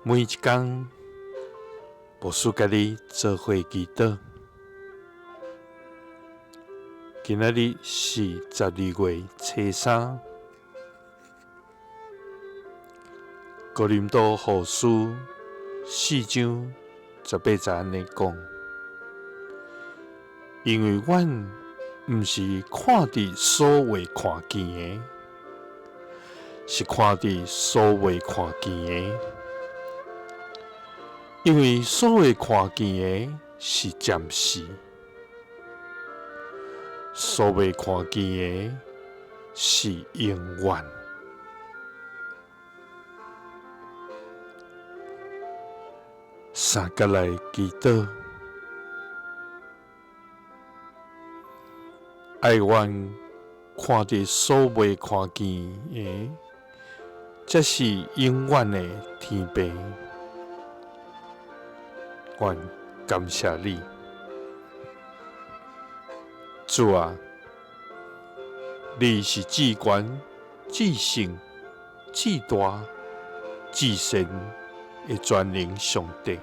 每一天，牧师甲你做伙祈祷。今仔日是12月初3，哥林多后书4章18节安尼讲：因为阮毋是看伫所未看见的，是看伫所未看见的。因为所未看见的是暂时，所未看见的是永远。三角来祈祷，爱阮看伫所未看见的，才是永远的天父。愿感谢你，主啊！你是至权、至圣、至大、至善的全能上帝。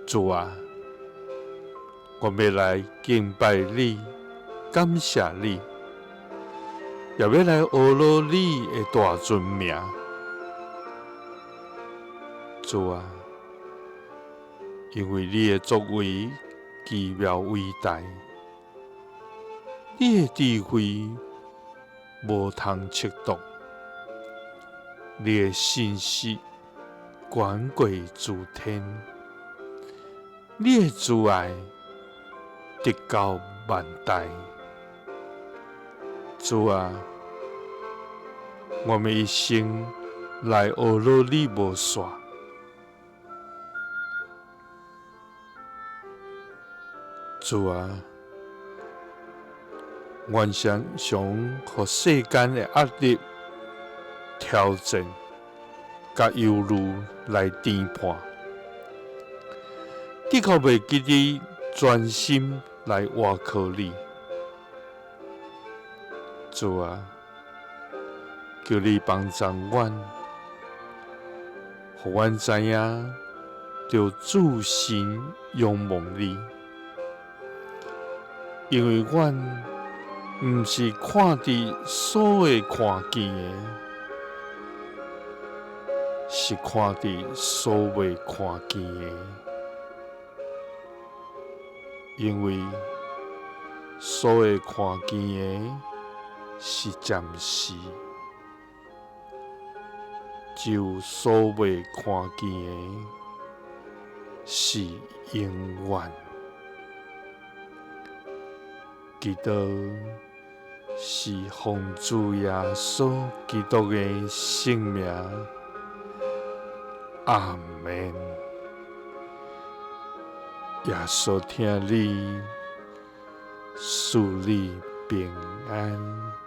主啊！我要来敬拜你，感谢你，也要来学习你的大尊名。主啊！因为你的作为奇妙伟大，你的智慧无通测度，你的信息远过诸天，你的慈爱直到万代。主啊，我们一生来学习你无煞。主啊，愿常互世间的压力、挑战、甲忧虑来颠簸，的确袂记你专心来倚靠你。主啊，求你帮助阮，互阮知影着注心仰望你。因为阮毋是看伫所未看见的，是看伫所未看见的。因为所未看见的是暂时，只有所未看见的是永远。祈禱是奉主耶穌基督的聖名，阿們。耶穌聽你，賜你平安。